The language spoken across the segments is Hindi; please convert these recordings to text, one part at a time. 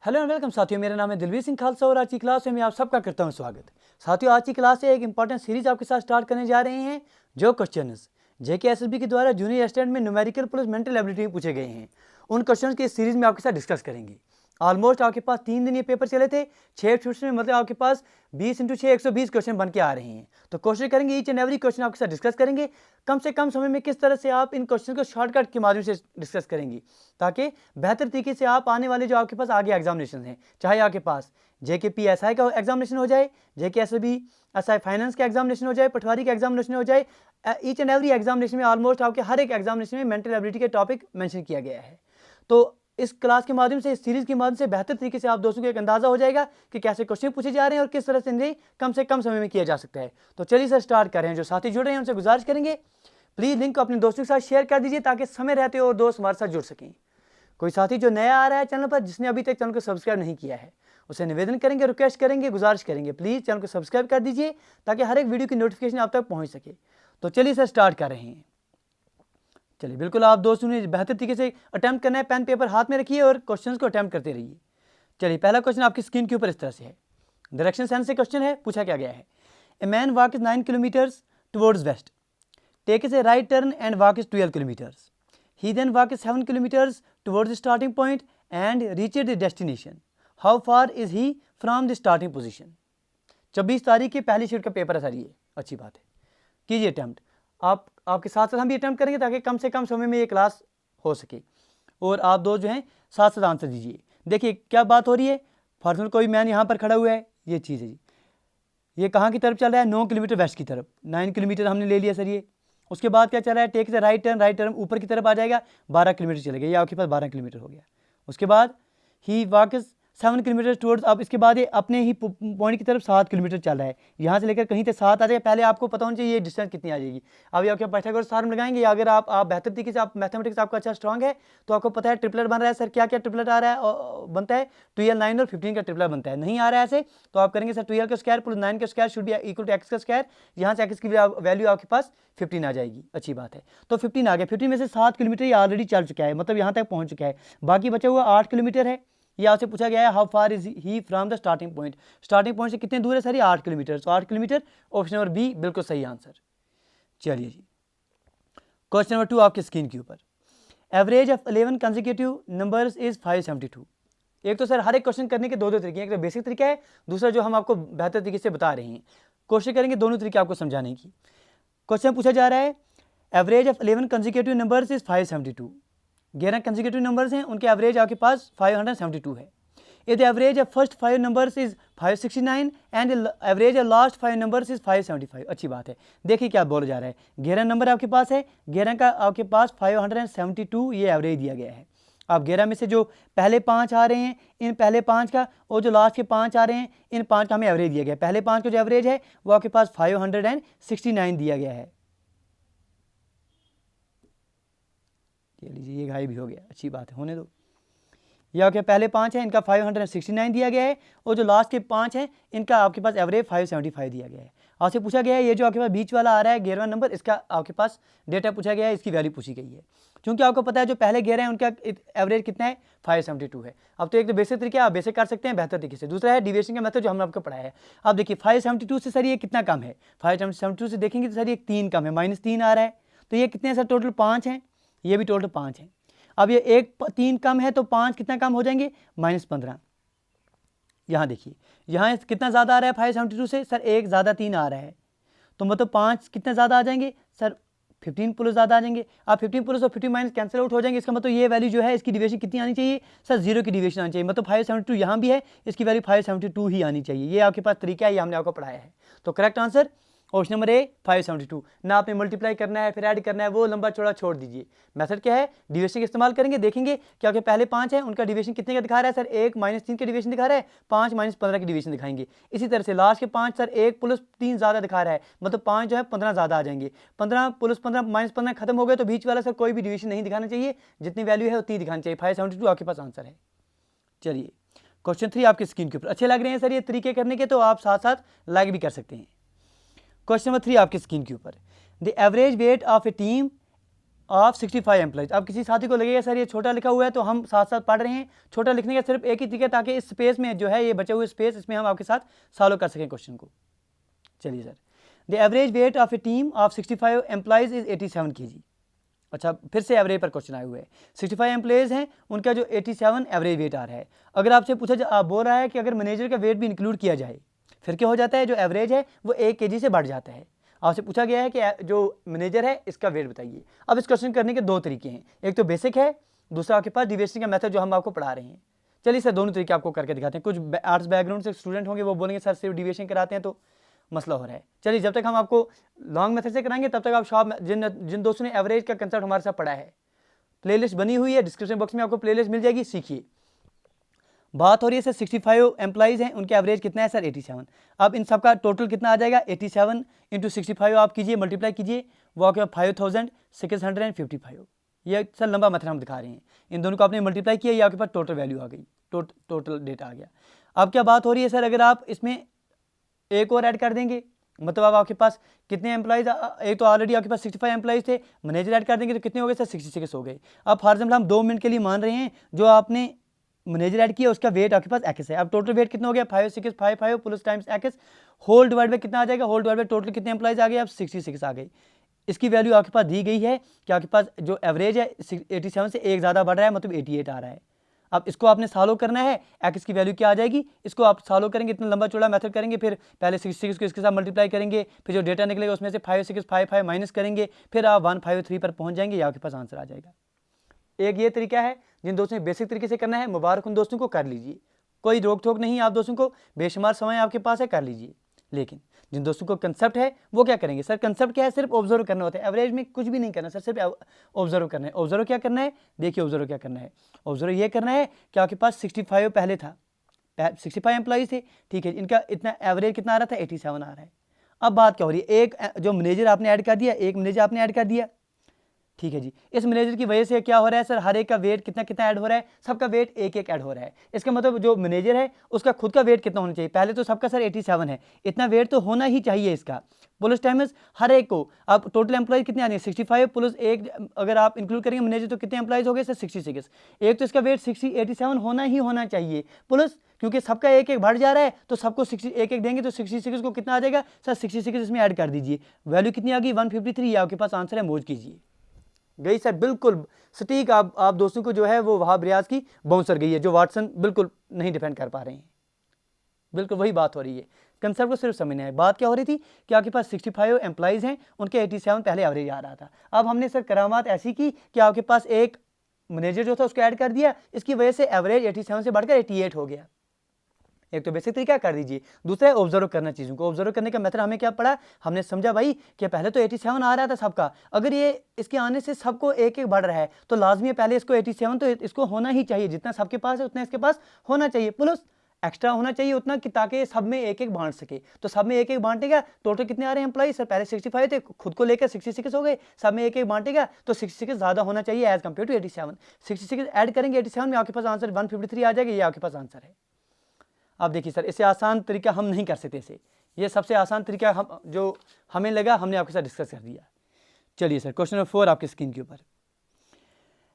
हेलो एंड वेलकम साथियों, मेरा नाम है दिलवीर सिंह खालसा और आज की क्लास में मैं आप सबका करता हूं स्वागत। साथियों, आज की क्लास से एक इंपॉर्टेंट सीरीज आपके साथ स्टार्ट करने जा रहे हैं। जो क्वेश्चंस जेके एसएसबी के द्वारा जूनियर असिस्टेंट में न्यूमेरिकल प्लस मेंटल एबिलिटी में पूछे गए हैं, उन क्वेश्चंस की इस सीरीज में आपके साथ डिस्कस करेंगे। ऑलमोस्ट आपके पास 3 दिन ये पेपर चले थे, 6 शिफ्ट में, मतलब आपके पास 20 × 6 120 क्वेश्चन बन के आ रहे हैं। तो कोशिश करेंगे ईच एंड एवरी क्वेश्चन आपके साथ डिस्कस करेंगे। कम से कम समय में किस तरह से आप इन क्वेश्चन को शॉर्टकट के माध्यम से डिस्कस करेंगे, ताकि बेहतर तरीके से आप आने वाले जो आपके पास आगे एग्जामिनेशन हैं, चाहे आपके पास जेके पीएसआई का एग्जामिनेशन हो जाए, जेके एसएसबी एसआई फाइनेंस का एग्जामिनेशन हो जाए, पटवारी का एग्जामिनेशन हो जाए, ईच एंड एवरी एग्जामिनेशन में ऑलमोस्ट आपके हर एक एग्जामिनेशन में मेंटल एबिलिटी के टॉपिक मेंशन किया गया है। तो इस क्लास के माध्यम से, इस सीरीज के माध्यम से बेहतर तरीके से आप दोस्तों को एक अंदाजा हो जाएगा कि कैसे क्वेश्चन पूछे जा रहे हैं और किस तरह से इन्हें कम से कम समय में किया जा सकता है। तो चलिए सर स्टार्ट करें। जो साथी जुड़ रहे हैं उनसे गुजारिश करेंगे प्लीज़ लिंक को अपने दोस्तों के साथ शेयर कर दीजिए, ताकि समय रहते और दोस्त हमारे साथ जुड़ सकें। कोई साथी जो नया आ रहा है चैनल पर, जिसने अभी तक चैनल को सब्सक्राइब नहीं किया है, उसे निवेदन करेंगे, रिक्वेस्ट करेंगे, गुजारिश करेंगे प्लीज़ चैनल को सब्सक्राइब कर दीजिए, ताकि हर एक वीडियो की नोटिफिकेशन आप तक पहुँच सके। तो चलिए सर स्टार्ट कर रहे हैं। चलिए, बिल्कुल आप दोस्तों ने बेहतर तरीके से अटैम्प्ट करना है। पेन पेपर हाथ में रखिए और क्वेश्चंस को अटैम्प्ट करते रहिए। चलिए, पहला क्वेश्चन आपकी स्क्रीन के ऊपर इस तरह से है। डायरेक्शन सेंस से क्वेश्चन है, पूछा क्या गया है। A man walk is 9 kilometres towards west, takes a right turn and walk is 12 kilometres. He then walk is 7 kilometres towards the starting point and reached the destination. How far is he from the starting position. 24 तारीख की पहली शिफ्ट का पेपर है सर ये। अच्छी बात है, कीजिए अटैम्प्ट। आपके साथ साथ हम भी अटैम्प्ट करेंगे, ताकि कम से कम समय में ये क्लास हो सके और आप दो जो हैं साथ साथ आंसर दीजिए। देखिए क्या बात हो रही है। फॉर्चुनर कोई मैन यहाँ पर खड़ा हुआ है, ये चीज़ है जी। ये कहाँ की तरफ चल रहा है? 9 किलोमीटर वेस्ट की तरफ। 9 किलोमीटर हमने ले लिया सर ये। उसके बाद क्या चल रहा है? टेक से राइट टर्न, राइट टर्न ऊपर की तरफ आ जाएगा, 12 किलोमीटर चलेगा। ये आपके पास 12 किलोमीटर हो गया। उसके बाद ही वॉक्स 7 किलोमीटर टुवर्ड्स, अब इसके बाद ये अपने ही पॉइंट की तरफ 7 किलोमीटर चल रहा है। यहाँ से लेकर कहीं तक 7 आ जाएगा। पहले आपको पता होना चाहिए ये डिस्टेंस कितनी आ जाएगी। अब ये आपके पाइथागोरस थ्योरम लगाएंगे, या अगर आप बेहतर तरीके से, आप मैथमेटिक्स आपका अच्छा स्ट्रॉन्ग है तो आपको पता है ट्रिपलेट बन रहा है सर। क्या क्या ट्रिपलेट आ रहा है? बनता है 12 9 और 15 का ट्रिपलेट बनता है। नहीं आ रहा है ऐसे तो आप करेंगे सर 12 का स्क्वायर प्लस 9 का square should be equal to X का स्क्वायर। यहाँ से एक्स की वैल्यू आपके पास 15 आ जाएगी। अच्छी बात है। तो 15 आ गया। 15 में से 7 किलोमीटर ये ऑलरेडी चल चुका है, मतलब यहाँ तक पहुँच चुका है। बाकी बचा हुआ 8 किलोमीटर है। ये आपसे पूछा गया है how far is he from the starting point. Starting point से कितने दूर है सर? ये 8 किलोमीटर। तो 8 किलोमीटर, ऑप्शन नंबर बी बिल्कुल सही आंसर। चलिए जी, क्वेश्चन नंबर 2 आपके स्क्रीन के ऊपर। Average of 11 consecutive numbers is 572। एक तो सर हर एक क्वेश्चन करने के दो तरीके हैं। एक तो बेसिक तरीका है, दूसरा जो हम आपको बेहतर तरीके से बता रहे हैं। कोशिश करेंगे दोनों तरीके आपको समझाने की। क्वेश्चन पूछा जा रहा है average of 11 consecutive numbers is 572। 11 consecutive numbers हैं, उनके एवरेज आपके पास 572 है। If the average of first 5 numbers is 569 and the average of last 5 numbers is 575। अच्छी बात है। देखिए क्या बोला जा रहा है। 11 नंबर आपके पास है, 11 का आपके पास 572 ये एवरेज दिया गया है। अब 11 में से जो पहले 5 आ रहे हैं, इन पहले 5 का, और जो लास्ट के 5 आ रहे हैं, इन 5 का हमें एवरेज दिया गया है। पहले 5 का जो एवरेज है वो आपके पास 569 दिया गया है। ये लीजिए, ये गायब भी हो गया। अच्छी बात है, होने दो। ये आपके पहले 5 हैं, इनका 569 दिया गया है, और जो लास्ट के 5 हैं इनका आपके पास एवरेज 575 दिया गया है। आपसे पूछा गया है ये जो आपके पास बीच वाला आ रहा है 11वां नंबर, इसका आपके पास डेटा पूछा गया है, इसकी वैल्यू पूछी गई है। क्योंकि आपको पता है जो पहले 11 हैं उनका एवरेज कितना है? 572 है। अब तो एक तो बेसिक तरीका आप बेसिक कर सकते हैं बेहतर तरीके से, दूसरा है डिविएशन का मेथड जो हमने आपको पढ़ाया है। अब देखिए 572 से सर ये कितना कम है? 572 से देखेंगे तो सर ये 3 कम है, -3 आ रहा है। तो ये कितने हैं सर? टोटल 5 हैं, ये भी टोटल 5 हैं। अब ये 3 कम है तो 5 कितना कम हो जाएंगे? -15। यहाँ देखिए, यहाँ कितना ज़्यादा आ रहा है 572 से? सर 1 ज़्यादा 3 आ रहा है, तो मतलब 5 कितने ज़्यादा आ जाएंगे सर? 15 प्लस ज़्यादा आ जाएंगे। अब 15 प्लस और 15 माइनस कैंसिल आउट हो जाएंगे। इसका मतलब ये वैल्यू जो है इसकी डिविएशन कितनी आनी चाहिए सर? 0 की डिविएशन आनी चाहिए। मतलब 572 यहाँ भी है, इसकी वैल्यू 572 ही आनी चाहिए। ये आपके पास तरीका है, ये हमने आपको पढ़ाया है। तो correct answer option number A 572। ना आपने मल्टीप्लाई करना है फिर ऐड करना है, वो लंबा चौड़ा छोड़ दीजिए। मेथड क्या है? डिविएशन का इस्तेमाल करेंगे। देखेंगे क्या आपके पहले 5 हैं, उनका डिविएशन कितने का दिखा रहा है सर? 1 -3 का डिविएशन दिखा रहा है, 5 -15 की डिविएशन दिखाएंगे। इसी तरह से लास्ट के 5 सर 1 + 3 ज़्यादा दिखा रहा है, मतलब 5 जो है 15 ज़्यादा आ जाएंगे। 15 + 15 -15 खत्म हो गए, तो बीच वाला सर कोई भी डिविएशन नहीं दिखाना चाहिए, जितनी वैल्यू है उतनी दिखानी चाहिए। 572 आपके पास आंसर है। चलिए क्वेश्चन 3 आपकी स्क्रीन के ऊपर। अच्छे लग रहे हैं सर ये तरीके करने के, तो आप साथ साथ लाइक भी कर सकते हैं। क्वेश्चन नंबर 3 आपकी स्क्रीन के ऊपर। The average weight of A team of 65 employees. अब किसी साथी को लगेगा सर ये छोटा लिखा हुआ है, तो हम साथ साथ पढ़ रहे हैं। छोटा लिखने का सिर्फ एक ही तरीका, ताकि इस स्पेस में जो है ये बचे हुए स्पेस, इसमें हम आपके साथ सॉल्व कर सकें क्वेश्चन को। चलिए sir, the average weight of A team of 65 employees is 87 kg। अच्छा, फिर से एवरेज पर क्वेश्चन आए हुए हैं। 65 एम्प्लॉइज हैं, उनका जो 87 एवरेज वेट आ रहा है। अगर आपसे पूछा आप बोल रहा है कि अगर मैनेजर का वेट भी इंक्लूड किया जाए, फिर क्या हो जाता है, जो एवरेज है वो 1 kg से बढ़ जाता है। आपसे पूछा गया है कि जो मैनेजर है इसका वेट बताइए। अब इस क्वेश्चन करने के दो तरीके हैं, एक तो बेसिक है, दूसरा आपके पास डिविएशन का मेथड जो हम आपको पढ़ा रहे हैं। चलिए सर, दोनों तरीके आपको करके दिखाते हैं। कुछ आर्ट्स बैकग्राउंड से स्टूडेंट होंगे, वो बोलेंगे सर सिर्फ डिविएशन कराते हैं तो मसला हो रहा है। चलिए, जब तक हम आपको लॉन्ग मेथड से कराएंगे तब तक आप शॉप जिन दोस्तों ने एवरेज का कंसेप्ट हमारे साथ पढ़ा है, प्लेलिस्ट बनी हुई है, डिस्क्रिप्शन बॉक्स में आपको प्लेलिस्ट मिल जाएगी, सीखिए। बात हो रही है सर 65 एम्प्लॉइज हैं, उनके एवरेज कितना है सर 87। अब इन सबका टोटल कितना आ जाएगा, 87 इंटू 65 आप कीजिए, मल्टीप्लाई कीजिए, वो आपके 5655। ये सर लंबा मेथड हम दिखा रहे हैं। इन दोनों को आपने मल्टीप्लाई किया, ये आपके पास टोटल वैल्यू आ गई, टोटल डेटा आ गया। अब क्या बात हो रही है सर, अगर आप इसमें एक और ऐड कर देंगे, मतलब अब आपके पास कितने एम्प्लॉइज, एक तो ऑलरेडी आपके पास 65 एम्प्लॉइज थे, मैनेजर ऐड कर देंगे तो कितने हो गए सर 66 हो गए। अब फॉर एग्जाम्पल हम 2 मिनट के लिए मान रहे हैं, जो आपने मैनेजर ऐड किया उसका वेट आपके पास एक्स है। अब टोटल वेट कितना हो गया, 5655 plus times X whole divide by कितना आ जाएगा, होल डिवाइड बाय टोटल कितने एम्प्लॉइज आ गए, अब 66 आ गए। इसकी वैल्यू आपके पास दी गई है कि आपके पास जो एवरेज है 87 से एक ज़्यादा बढ़ रहा है, मतलब 88 आ रहा है। अब इसको आपने सॉल्व करना है, एक्स की वैल्यू क्या आ जाएगी, इसको आप सॉल्व करेंगे, इतना लंबा चौड़ा मेथड करेंगे, फिर पहले 66 को इसके साथ मल्टीप्लाई करेंगे, फिर जो डेटा निकलेगा उसमें से 5655 माइनस करेंगे, फिर आप 153 पर पहुंच जाएंगे, या आपके पास आंसर आ जाएगा। एक ये तरीका है, जिन दोस्तों ने बेसिक तरीके से करना है, मुबारक उन दोस्तों को, कर लीजिए, कोई रोक टोक नहीं, आप दोस्तों को बेशुमार समय आपके पास है, कर लीजिए। लेकिन जिन दोस्तों को कंसेप्ट है वो क्या करेंगे, सर कंसेप्ट क्या है, सिर्फ ऑब्जर्व करना होता है, एवरेज में कुछ भी नहीं करना सर, सिर्फ ऑब्जर्व करना है। ऑब्जर्व क्या करना है, देखिए ऑब्जर्व क्या करना है, ऑब्जर्व ये करना है कि आपके पास 65 पहले था, 65 एम्प्लॉइज थे, ठीक है, इनका इतना एवरेज कितना आ रहा था, 87 आ रहा है। अब बात क्या हो रही है, एक जो मैनेजर आपने ऐड कर दिया, एक मैनेजर आपने ऐड कर दिया, ठीक है जी। इस मैनेजर की वजह से क्या हो रहा है सर, हर एक का वेट कितना कितना ऐड हो रहा है, सबका वेट एक एक ऐड हो रहा है। इसका मतलब जो मैनेजर है उसका खुद का वेट कितना होना चाहिए, पहले तो सबका सर 87 है, इतना वेट तो होना ही चाहिए इसका, प्लस टाइम्स हर एक को। अब टोटल एम्प्लॉय कितने आ रहे हैं, 65 प्लस एक, अगर आप इंक्लूड करेंगे मैनेजर तो कितने एम्प्लॉयज हो गए सर 66। एक तो इसका वेट 87 होना ही होना चाहिए, प्लस क्योंकि सबका एक एक बढ़ जा रहा है तो सबको 60 एक एक देंगे, तो 66 को कितना आ जाएगा सर 66 इसमें ऐड कर दीजिए, वैल्यू कितनी आ गई 153। आपके पास आंसर है, मौज कीजिए। गई सर, बिल्कुल सटीक। आप दोस्तों को जो है वो वहाब रियाज की बाउंसर गई है, जो वाटसन बिल्कुल नहीं डिफेंड कर पा रहे हैं। बिल्कुल वही बात हो रही है, कंसेप्ट को सिर्फ समझना है। बात क्या हो रही थी कि आपके पास 65 एम्प्लॉइज हैं, उनके 87 पहले एवरेज आ रहा था। अब हमने सर करामात ऐसी की कि आपके पास एक मैनेजर जो था उसको ऐड कर दिया, इसकी वजह से एवरेज 87 से बढ़कर 88 हो गया। एक तो बेसिक तरीका कर दीजिए, दूसरा है ऑब्जर्व करना चीज़ों को। ऑब्जर्व करने का मेथड हमें क्या पड़ा, हमने समझा भाई कि पहले तो 87 आ रहा था सबका, अगर ये इसके आने से सबको एक एक बढ़ रहा है तो लाजमी है पहले इसको 87, तो इसको होना ही चाहिए, जितना सबके पास है उतना इसके पास होना चाहिए, प्लस एक्स्ट्रा होना चाहिए उतना कि ताकि सब में एक एक बांट सके। तो सब में एक एक बांटेगा, टोटल कितने आ रहे हैं एम्प्लॉय सर, पहले 65 थे, खुद को लेकर 66 हो गए, सब में एक एक बांटेगा तो 66 ज़्यादा होना चाहिए एज कम्पेयर टू 87। 66 ऐड करेंगे 87 में, आपके पास आंसर 153 आ जाएगा, ये आपके पास आंसर है। अब देखिए सर, इससे आसान तरीका हम नहीं कर सकते इसे, ये सबसे आसान तरीका हम जो हमें लगा हमने आपके साथ डिस्कस कर दिया। चलिए सर, क्वेश्चन नंबर 4 आपकी स्क्रीन के ऊपर,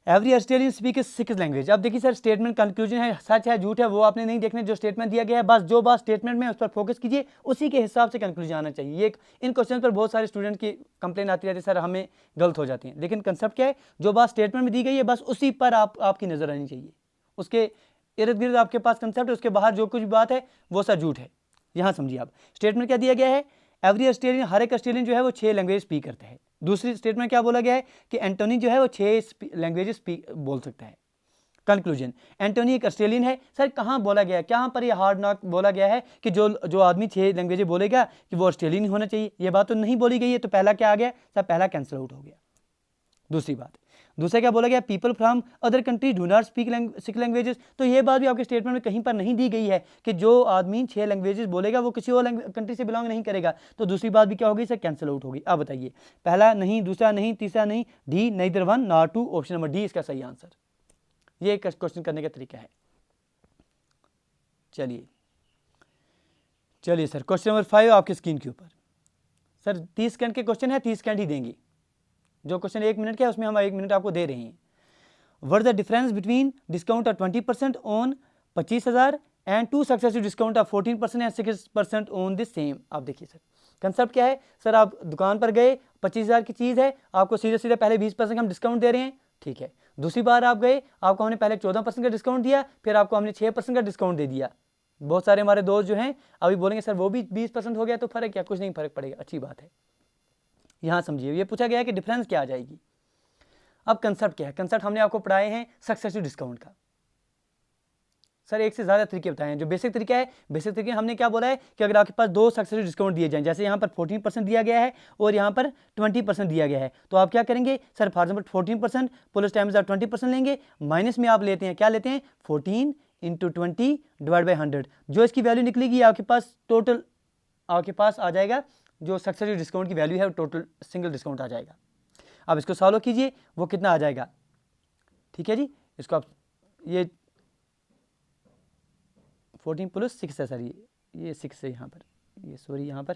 एवरी ऑस्ट्रेलियन स्पीक 6 लैंग्वेज। अब देखिए सर, स्टेटमेंट कंक्लूजन है, सच है झूठ है वो आपने नहीं देखने, जो स्टेटमेंट दिया गया है बस जो बात स्टेटमेंट में उस पर फोकस कीजिए, उसी के हिसाब से कंक्लूजन आना चाहिए। ये इन क्वेश्चन पर बहुत सारे स्टूडेंट की कंप्लेन आती रहती है, सर हमें गलत हो जाती है, लेकिन कंसेप्ट क्या है, जो बात स्टेटमेंट में दी गई है बस उसी पर आपकी नजर आनी चाहिए, उसके इर्द गिर्द आपके पास कंसेप्ट है, उसके बाहर जो कुछ भी बात है वो सर झूठ है। यहाँ समझिए आप, स्टेटमेंट क्या दिया गया है, एवरी ऑस्ट्रेलियन, हर एक ऑस्ट्रेलियन जो है वो 6 लैंग्वेज स्पीक करता है। दूसरी स्टेटमेंट क्या बोला गया है कि एंटोनी जो है वो 6 लैंग्वेज बोल सकता है। कंक्लूजन, एंटोनी एक ऑस्ट्रेलियन है। सर कहाँ बोला गया है, कहाँ पर ये हार्ड नॉक बोला गया है कि जो आदमी 6 लैंग्वेज बोलेगा कि वो ऑस्ट्रेलियन होना चाहिए, ये बात तो नहीं बोली गई है, तो पहला क्या आ गया सर, पहला कैंसिल आउट हो गया। दूसरी बात, दूसरा क्या बोला गया, people from other country do not speak 6 languages. तो ये बात भी आपके स्टेटमेंट में कहीं पर नहीं दी गई है कि जो आदमी 6 लैंग्वेजेस बोलेगा वो किसी और कंट्री से बिलोंग नहीं करेगा, तो दूसरी बात भी क्या होगी सर, कैंसिल आउट होगी। अब बताइए, पहला नहीं, दूसरा नहीं, तीसरा नहीं, D neither 1 nor 2, option number D इसका सही आंसर। ये क्वेश्चन करने का तरीका है। चलिए सर, क्वेश्चन नंबर 5 आपकी स्क्रीन के ऊपर। सर 30 सेकंड के क्वेश्चन है, 30 सेकंड ही देंगे। जो क्वेश्चन 1 मिनट का है उसमें हम 1 मिनट आपको दे रहे हैं। What the difference between discount of 20% on 25,000 and two successive discount of 14% and 6% on the same. आप देखिए सर कंसेप्ट क्या है सर, आप दुकान पर गए 25,000 की चीज़ है, आपको सीधे सीधे पहले 20% हम डिस्काउंट दे रहे हैं, ठीक है। दूसरी बार आप गए, आपको हमने पहले 14% का डिस्काउंट दिया, फिर आपको हमने 6% का डिस्काउंट दे दिया। बहुत सारे हमारे दोस्त जो हैं अभी बोलेंगे सर वो भी 20% हो गया तो फर्क क्या, कुछ नहीं फर्क पड़ेगा, अच्छी बात है। यहाँ समझिए ये पूछा गया है कि डिफरेंस क्या आ जाएगी। अब कंसेप्ट क्या है, कंसेप्ट हमने आपको पढ़ाए हैं सक्सेसिव डिस्काउंट का। सर एक से ज़्यादा तरीके बताए हैं। जो बेसिक तरीका है, बेसिक तरीके हमने क्या बोला है कि अगर आपके पास 2 सक्सेसिव डिस्काउंट दिए जाएं, जैसे यहाँ पर 14% दिया गया है और यहाँ पर 20% दिया गया है, तो आप क्या करेंगे sir, for example 14% plus times आप 20% लेंगे, माइनस में आप लेते हैं, क्या लेते हैं 14 इंटू 20 डिवाइड बाई 100। जो इसकी वैल्यू निकलेगी आपके पास टोटल आपके पास आ जाएगा, जो सक्सेसिव डिस्काउंट की वैल्यू है टोटल सिंगल डिस्काउंट आ जाएगा। अब इसको सॉल्व कीजिए, वो कितना आ जाएगा, ठीक है जी। इसको आप ये 14 प्लस 6 है सर, ये 6 है यहाँ पर, ये सॉरी यहाँ पर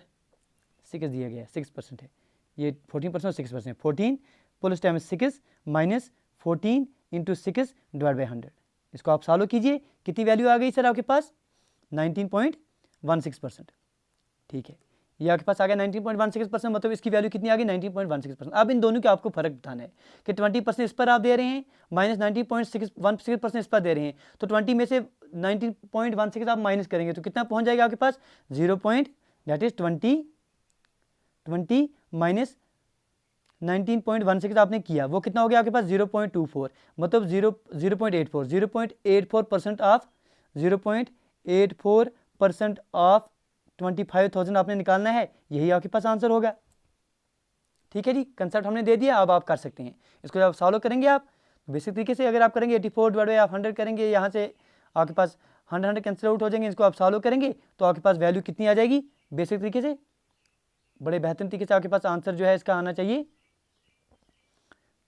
6 दिया गया है, 6% है, ये 14% और 6% है। 14 plus time 6 minus 14 into 6 divide by 100। इसको आप सॉल्व कीजिए, कितनी वैल्यू आ गई सर आपके पास 19.16%, ठीक है। ये आपके पास आ गया 19.16%, मतलब इसकी वैल्यू कितनी आ गई 19.16%। अब इन दोनों के आपको फर्क बताना है कि 20% इस पर आप दे रहे हैं, माइनस 19.16% इस पर दे रहे हैं, तो 20 में से 19.16 आप माइनस करेंगे तो कितना पहुंच जाएगा आपके पास 20 माइनस 19.16 आपने किया, वो कितना हो गया आपके पास 0.24, मतलब 0.84% ऑफ 0.84% ऑफ 25,000 आपने निकालना है, यही आपके पास आंसर होगा, ठीक है जी। कंसेप्ट हमने दे दिया, अब आप कर सकते हैं। इसको जब सॉल्व करेंगे आप बेसिक तरीके से, अगर आप करेंगे 84 डिवाइड बाई आप 100 करेंगे, यहाँ से आपके पास 100 कैंसिल आउट हो जाएंगे, इसको आप सॉल्व करेंगे तो आपके पास वैल्यू कितनी आ जाएगी बेसिक तरीके से, बड़े बेहतरीन तरीके से आपके पास आंसर जो है इसका आना चाहिए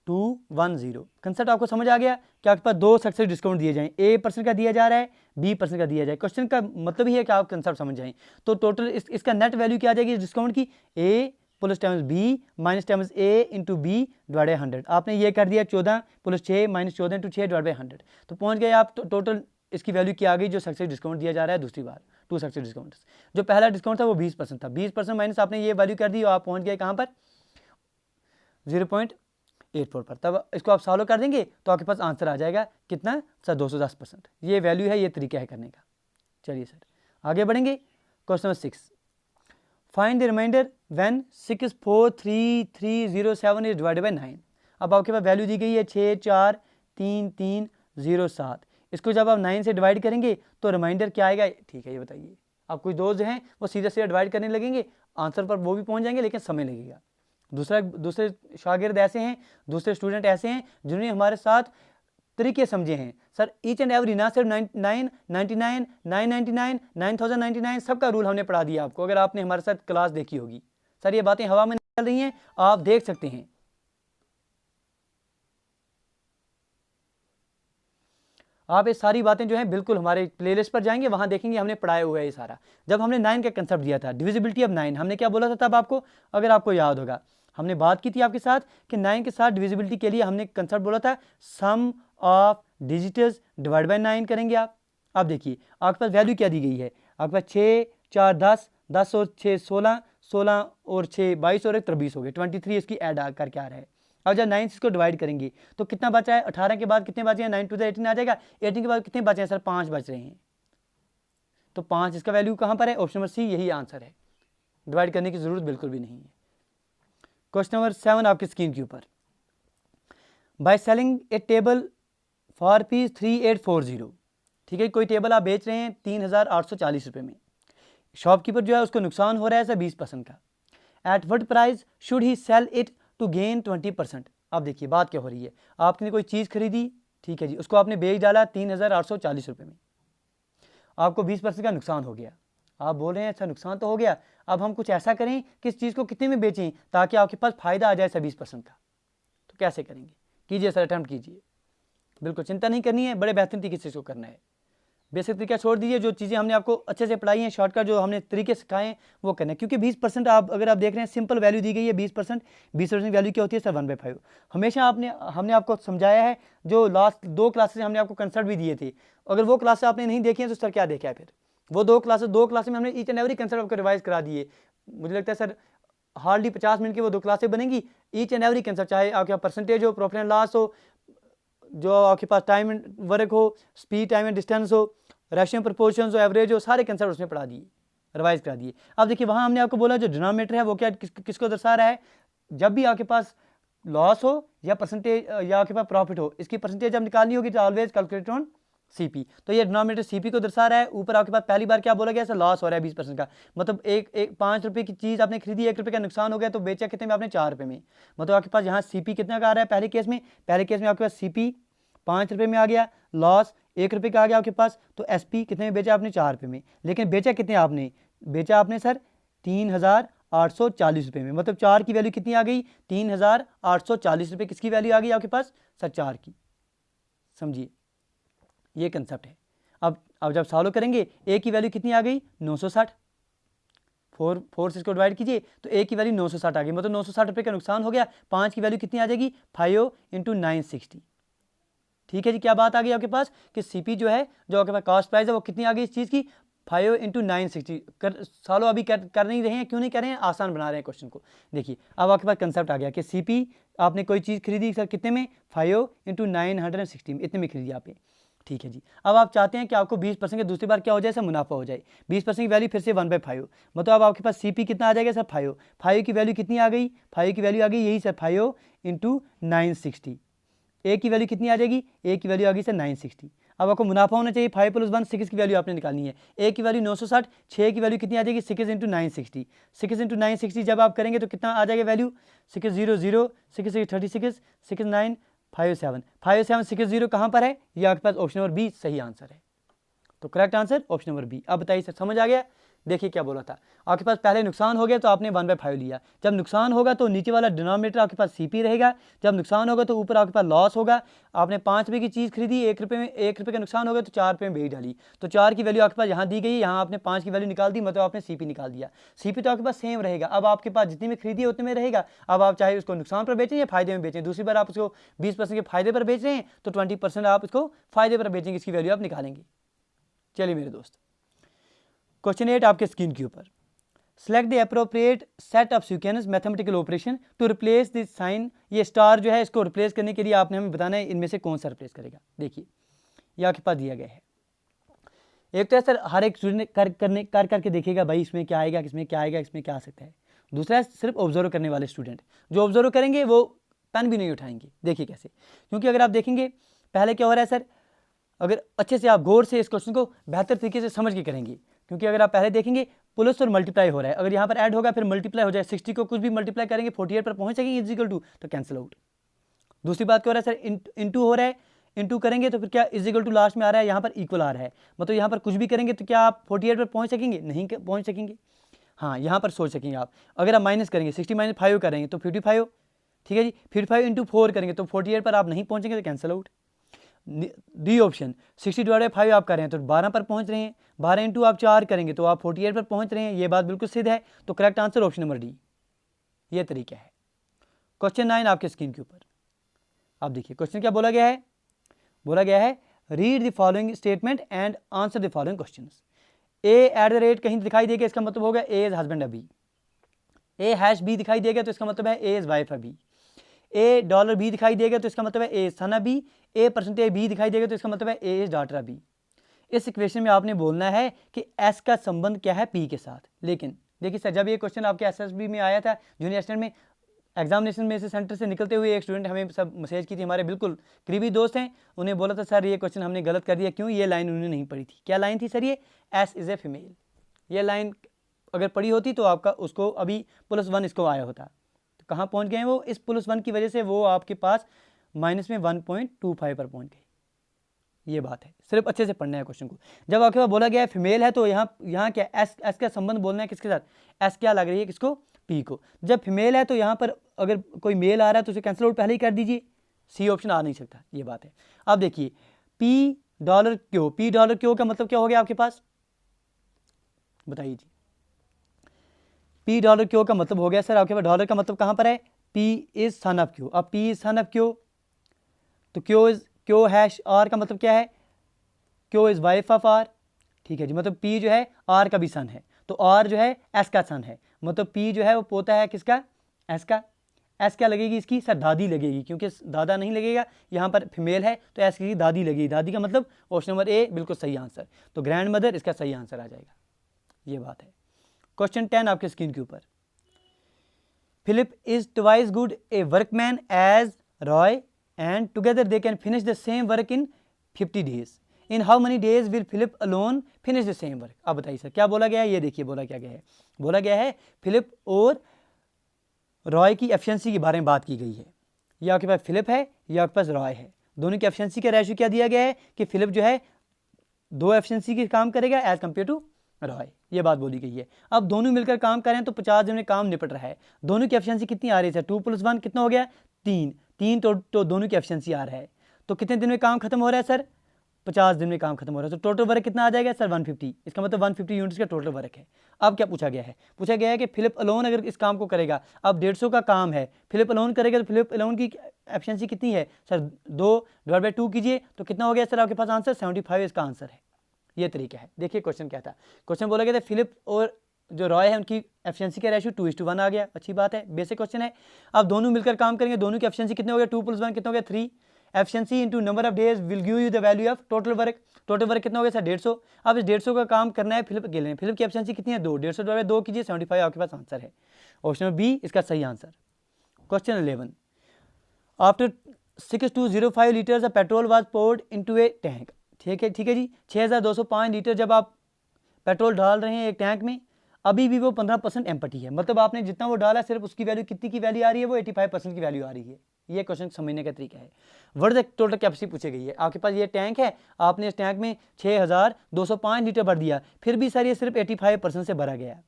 210। कंसेप्ट आपको समझ आ गया कि आपके पास 2 सक्सेस डिस्काउंट दिए जाएं, A% का दिया जा रहा है, B% का दिया जाए। क्वेश्चन का मतलब ही है कि आप कंसेप्ट समझ जाएं। तो टोटल इसका नेट वैल्यू क्या आ जाएगी डिस्काउंट की, A plus times B minus times A into B divide by 100। आपने ये कर दिया 14 plus 6 minus 14 into 6 divide by 100, तो पहुंच गए आप टोटल इसकी वैल्यू क्या आ गई जो सक्सेस डिस्काउंट दिया जा रहा है दूसरी बार 2 सक्सेस डिस्काउंट। जो पहला डिस्काउंट था वो 20% था, 20% माइनस आपने ये वैल्यू कर दी और आप पहुंच गए कहाँ पर 0.84 पर। तब इसको आप सॉल्व कर देंगे तो आपके पास आंसर आ जाएगा कितना सर 210%। ये वैल्यू है, ये तरीका है करने का। चलिए सर आगे बढ़ेंगे। Question number 6, find the remainder when 643,307 is divided by 9। अब आपके पास वैल्यू दी गई है 643,307। इसको जब आप 9 से डिवाइड करेंगे तो रिमाइंडर क्या आएगा, ठीक है ये बताइए। आप कुछ दोस्त जो हैं वो सीधे सीधे डिवाइड करने लगेंगे, आंसर पर वो भी पहुंच जाएंगे लेकिन समय लगेगा। दूसरे शागिर्द ऐसे हैं, दूसरे स्टूडेंट ऐसे हैं जिन्होंने हमारे साथ तरीके समझे हैं सर। ईच एंड एवरी, ना सिर्फ 999, 999, 9099 सबका रूल हमने पढ़ा दिया आपको, अगर आपने हमारे साथ क्लास देखी होगी। सर ये बातें हवा में निकल रही हैं, आप देख सकते हैं। आप ये सारी बातें जो हैं बिल्कुल हमारे प्लेलिस्ट पर जाएंगे, वहां देखेंगे हमने पढ़ाया हुआ है ये सारा। जब हमने 9 का कंसेप्ट दिया था, डिविजिबिलिटी ऑफ 9, हमने क्या बोला था तब आपको, अगर आपको याद होगा हमने बात की थी आपके साथ कि 9 के साथ डिविजिबिलिटी के लिए हमने कंसेप्ट बोला था सम ऑफ डिजिट्स डिवाइड बाय 9 करेंगे आप। अब देखिए आपके पास वैल्यू क्या दी गई है, आपके पास 6 4 10, 10 और 6 16, 16 और 6 22 और 1 23 हो गए, 23 इसकी ऐड करके आ रहा है। अब जब 9 इसको डिवाइड करेंगे तो कितना बचा है, 18 के बाद कितने बचे हैं, 9 टू द 18 आ जाएगा। 18 के बाद कितने बचे हैं सर, 5 बच रहे हैं, तो 5 इसका वैल्यू कहाँ पर है, ऑप्शन नंबर सी यही आंसर है, डिवाइड करने की जरूरत बिल्कुल भी नहीं है। क्वेश्चन नंबर 7 आपकी स्क्रीन के ऊपर, by selling A table for piece 3840, ठीक है, कोई टेबल आप बेच रहे हैं 3,840 रुपये में, शॉपकीपर जो है उसको नुकसान हो रहा है सर 20% का। At what price should he sell it to gain 20%। अब देखिए बात क्या हो रही है, आपने कोई चीज़ खरीदी, ठीक है जी, उसको आपने बेच डाला 3,840 रुपये में, आपको 20% का नुकसान हो गया। आप बोल रहे हैं अच्छा नुकसान तो हो गया, अब हम कुछ ऐसा करें कि इस चीज़ को कितने में बेचें ताकि आपके पास फ़ायदा आ जाए सर 20% का, तो कैसे करेंगे, कीजिए सर अटैम्प्ट कीजिए, बिल्कुल चिंता नहीं करनी है, बड़े बेहतरीन तरीके से इसको करना है। बेसिक तरीका छोड़ दीजिए, जो चीज़ें हमने आपको अच्छे से पढ़ाई हैं, शॉर्टकट जो हमने तरीके सिखाए हैं वो करना है। क्योंकि 20% आप अगर आप देख रहे हैं सिंपल वैल्यू दी गई है 20% वैल्यू क्या होती है सर 1/5। हमेशा हमने आपको समझाया है, जो लास्ट 2 क्लासेस हमने आपको कंसेप्ट भी दिए थे, अगर वो क्लासेस आपने नहीं देखी हैं तो सर क्या देखा है फिर। वो 2 क्लासेस में हमने ईच एंड एवरी कंसेप्ट आपको रिवाइज करा दिए। मुझे लगता है सर हार्डली 50 मिनट की वो 2 क्लासें बनेंगी, ईच एंड एवरी कंसेप्ट, चाहे आपके पास परसेंटेज हो, प्रॉफिट एंड लॉस हो, जो आपके पास टाइम एंड वर्क हो, स्पीड टाइम एंड डिस्टेंस हो, रेशियो प्रोपोर्शंस हो, एवरेज हो, सारे कंसेप्ट उसमें पढ़ा दिए, रिवाइज करा दिए। अब देखिए वहाँ हमने आपको बोला जो डिनोमिनेटर है वो क्या किसको दर्शा रहा है, जब भी आपके पास लॉस हो या परसेंटेज या आपके पास प्रॉफिट हो, इसकी परसेंटेज जब निकालनी होगी तो ऑलवेज कैलकुलेट ऑन सीपी। तो ये डिनोमिनेटर सीपी को दर्शा रहा है। ऊपर आपके पास पहली बार क्या बोला गया, लॉस हो रहा है 20% का, मतलब एक 5 रुपये की चीज़ आपने खरीदी, 1 रुपये का नुकसान हो गया तो बेचा कितने में आपने 4 रुपये में, मतलब आपके पास यहाँ सीपी कितना का आ रहा है पहले केस में आपके पास सीपी 5 रुपये में आ गया, लॉस 1 रुपये का आ गया आपके पास, तो एसपी कितने में बेचा आपने 4 रुपये में। लेकिन बेचा कितने आपने, बेचा आपने सर 3840 रुपये में, मतलब 4 की वैल्यू कितनी आ गई 3840 रुपये, किसकी वैल्यू आ गई आपके पास सर 4 की। समझिए ये कंसेप्ट है। अब जब सॉल्व करेंगे ए की वैल्यू कितनी आ गई 960, 4 से इसको डिवाइड कीजिए तो ए की वैल्यू 960 आ गई, मतलब 960 रुपये का नुकसान हो गया। 5 की वैल्यू कितनी आ जाएगी 5 × 960। ठीक है जी, क्या बात आ गई आपके पास कि सीपी जो है, जो आपके पास कॉस्ट प्राइस है वो कितनी आ गई इस चीज़ की 5 × 960। सॉल्व अभी कर नहीं रहे हैं, क्यों नहीं कर रहे हैं, आसान बना रहे हैं क्वेश्चन को। देखिए अब आपके पास कंसेप्ट आ गया कि सीपी आपने कोई चीज़ खरीदी सर कितने में 5 × 960 में, इतने में खरीदी आपने। ठीक है जी, अब आप चाहते हैं कि आपको 20% की दूसरी बार क्या हो जाए सर मुनाफा हो जाए। 20% की वैल्यू फिर से 1/5, मतलब अब आपके पास सीपी कितना आ जाएगा सर 5 की वैल्यू कितनी आ गई, 5 की वैल्यू आ गई यही सर 5 × 960। ए की वैल्यू कितनी आ जाएगी, ए की वैल्यू आ गई सर 960। अब आपको मुनाफा होना चाहिए 5 + 1 6 की वैल्यू आपने निकालनी है। ए की वैल्यू 960, 6 की वैल्यू कितनी आ जाएगी 6 × 960। 6 × 960 जब आप करेंगे तो कितना आ जाएगा वैल्यू 6 0 0 6 6 36 6 9 5 7 5 7 6 0 कहाँ पर है, ये आपके पास ऑप्शन नंबर बी सही आंसर है। तो correct answer option number B. अब बताइए सर समझ आ गया। देखिए क्या बोला था, आपके पास पहले नुकसान हो गया तो आपने 1/5 लिया, जब नुकसान होगा तो नीचे वाला डिनोमिनेटर आपके पास सीपी रहेगा, जब नुकसान होगा तो ऊपर आपके पास लॉस होगा। आपने 5 रुपये की चीज़ खरीदी, 1 रुपये में 1 रुपये का नुकसान होगा तो 4 रुपये में बेच डाली, तो 4 की वैल्यू आपके पास यहाँ दी गई, यहाँ आपने 5 की वैल्यू निकाल दी, मतलब आपने सीपी निकाल दिया। सीपी तो आपके पास सेम रहेगा, अब आपके पास जितनी में खरीदी है उतने में रहेगा। अब आप चाहे उसको नुकसान पर बेचें या फायदे में बेचें, दूसरी बार आप उसको 20% के फायदे पर बेच रहे हैं तो 20% आप इसको फायदे पर बेचेंगे, इसकी वैल्यू आप निकालेंगे। चलिए मेरे दोस्त, क्वेश्चन 8 आपके स्क्रीन के ऊपर, select the appropriate set of sequence mathematical operation to replace this sign. ये स्टार जो है इसको रिप्लेस करने के लिए आपने हमें बताना है इनमें से कौन सा रिप्लेस करेगा। देखिए ये आपके पास दिया गया है, एक तो है सर हर एक स्टूडेंट करके देखेगा भाई इसमें क्या आएगा, इसमें क्या आएगा, इसमें क्या आ सकता है। दूसरा है सिर्फ ऑब्जर्व करने वाले स्टूडेंट, जो ऑब्जर्व करेंगे वो पेन भी नहीं उठाएंगे। देखिए कैसे, क्योंकि अगर आप देखेंगे पहले क्या हो रहा है सर, अगर अच्छे से आप गौर से इस क्वेश्चन को बेहतर तरीके से समझ के करेंगे, क्योंकि अगर आप पहले देखेंगे प्लस और मल्टीप्लाई हो रहा है, अगर यहाँ पर ऐड होगा फिर मल्टीप्लाई हो जाए, 60 को कुछ भी मल्टीप्लाई करेंगे 48 पर पहुँच सकेंगे इजिकल टू, तो कैंसिल आउट। दूसरी बात क्या हो रहा है सर, इंटू हो रहा है, इंटू करेंगे तो फिर क्या इजिकल टू लास्ट में आ रहा है, यहाँ पर इक्वल आ रहा है, मतलब यहाँ पर कुछ भी करेंगे तो क्या आप 48 पर पहुँच सकेंगे, नहीं पहुँच सकेंगे। हाँ यहाँ पर सोच सकेंगे आप, अगर आप माइनस करेंगे 60 - 5 करेंगे तो 55, ठीक है जी, 55 × 4 करेंगे तो 48 पर आप नहीं पहुँचेंगे तो कैंसिल आउट। डी ऑप्शन 60/5 आप कर रहे हैं तो 12 पर पहुंच रहे हैं, 12 × आप 4 करेंगे तो आप 48 पर पहुंच रहे हैं, ये बात बिल्कुल सिद्ध है। तो correct answer option number D, ये तरीका है। क्वेश्चन 9 आपके स्क्रीन के ऊपर, आप देखिए क्वेश्चन क्या बोला गया है, बोला गया है read the following statement and answer the following questions. A@ कहीं दिखाई देगा इसका मतलब होगा A इज हस्बैंड अभी, A#B दिखाई देगा तो इसका मतलब है A इज वाइफ अभी, $B दिखाई देगा तो इसका मतलब है A इज सन अभी, A% दिखाई देगा तो इसका मतलब है A इज डॉटर अभी। इस इक्वेशन में आपने बोलना है कि S का संबंध क्या है P के साथ। लेकिन देखिए सर, जब ये क्वेश्चन आपके SSB में आया था जूनियर असिस्टेंट में, एग्जामिनेशन में से सेंटर से निकलते हुए एक स्टूडेंट हमें सब मैसेज की थी, हमारे बिल्कुल करीबी दोस्त हैं, उन्हें बोला था सर ये क्वेश्चन हमने गलत कर दिया। क्यों? ये लाइन उन्होंने नहीं पढ़ी थी। क्या लाइन थी सर? ये S इज़ ए फीमेल। ये लाइन अगर पढ़ी होती तो आपका उसको अभी +1 इसको आया होता। तो कहाँ पहुँच गए वो? इस +1 की वजह से वो आपके पास माइनस में 1.25 पर पहुँच गए। ये बात है, सिर्फ अच्छे से पढ़ना है क्वेश्चन को। जब आपके पास बोला गया है फीमेल है तो यहाँ क्या एस का संबंध बोलना है किसके साथ? एस क्या लग रही है किसको? पी को। जब फीमेल है तो यहाँ पर अगर कोई मेल आ रहा है तो उसे कैंसिल आउट पहले ही कर दीजिए, सी ऑप्शन आ नहीं सकता, ये बात है। अब देखिए P dollar Q, P dollar Q का मतलब क्या हो गया आपके पास, बताइए जी। पी डॉलर क्यू का मतलब हो गया सर आपके पास, डॉलर का मतलब कहाँ पर है, P is son of Q. अब P is son of Q, तो Q is Q hash R का मतलब क्या है, Q is wife of R, ठीक है जी। मतलब पी जो है आर का भी सन है, तो आर जो है एस का सन है, मतलब पी जो है वो पोता है किसका, एस का। एस क्या लगेगी इसकी, सर दादी लगेगी, क्योंकि दादा नहीं लगेगा, यहाँ पर फीमेल है तो एस की दादी लगेगी। दादी का मतलब ऑप्शन नंबर ए बिल्कुल सही आंसर, तो ग्रैंड मदर इसका सही आंसर आ जाएगा, ये बात है। क्वेश्चन 10 आपके स्क्रीन के ऊपर, Philip is twice good a workman as Roy and together they can finish the same work in 50 days. In how many days will Philip alone finish the same work. अब बताइए सर क्या बोला गया है, ये देखिए बोला क्या गया है, बोला गया है फिलिप और रॉय की एफिशिएंसी के बारे में बात की गई है। ये आपके पास फिलिप है, ये आपके पास रॉय है, दोनों की एफिशिएंसी का रेशियो क्या दिया गया है कि फिलिप जो है 2 एफिशिएंसी के काम करेगा एज कंपेयर टू रॉय, ये बात बोली गई है। अब दोनों मिलकर काम करें तो 50 दिन में काम निपट रहा है। दोनों की एफिशिएंसी कितनी आ रही है, 2 + 1 कितना हो गया, 3 तो दोनों की एफिशिएंसी आ रहा है, तो कितने दिन में काम खत्म हो रहा है सर, 50 दिन में काम खत्म हो रहा है। तो टोटल वर्क कितना आ जाएगा सर, 150, इसका मतलब 150 यूनिट्स का टोटल वर्क है। अब क्या पूछा गया है, पूछा गया है कि फिलिप अलोन अगर इस काम को करेगा, अब 150 का काम है, फिलिप अलोन करेगा तो फिलिप अलोन की एफिशिएंसी कितनी है सर, 2/2 कीजिए तो कितना हो गया सर आपके पास आंसर, 75 इसका आंसर है। ये तरीका है। देखिए क्वेश्चन क्या था, क्वेश्चन बोला गया था फिलिप और जो रॉय है उनकी एफिशिएंसी का रेशियो 2:1 आ गया, अच्छी बात है, बेसिक क्वेश्चन है। अब दोनों मिलकर काम करेंगे, दोनों की एफिशिएंसी कितने हो गया, 2 + 1 कितना हो गया, 3। Efficiency into number of days will give you the value of total work. Total work कितना हो गया सर, 150। अब इस 150 का काम करना है फिलिप अकेले, फिलिप की एफिशिएंसी कितनी है, 2, 150/2 कीजिए, 75 आपके पास आंसर है, ऑप्शन बी इसका सही answer. Question 11, after 6205 litres of petrol was poured into a tank. ठीक है जी, 6205 लीटर जब आप पेट्रोल डाल रहे हैं एक टैंक में, अभी भी वो 15% एम्पटी है, मतलब आपने जितना वो डाला सिर्फ उसकी वैल्यू कितनी की वैल्यू आ रही है, वो 85% की वैल्यू आ रही है। ये क्वेश्चन समझने का तरीका है। वर्ड द टोटल कैपेसिटी पूछी गई है, आपके पास ये टैंक है, आपने इस टैंक में 6205 लीटर भर दिया, फिर भी सर ये सिर्फ 85% से भरा गया।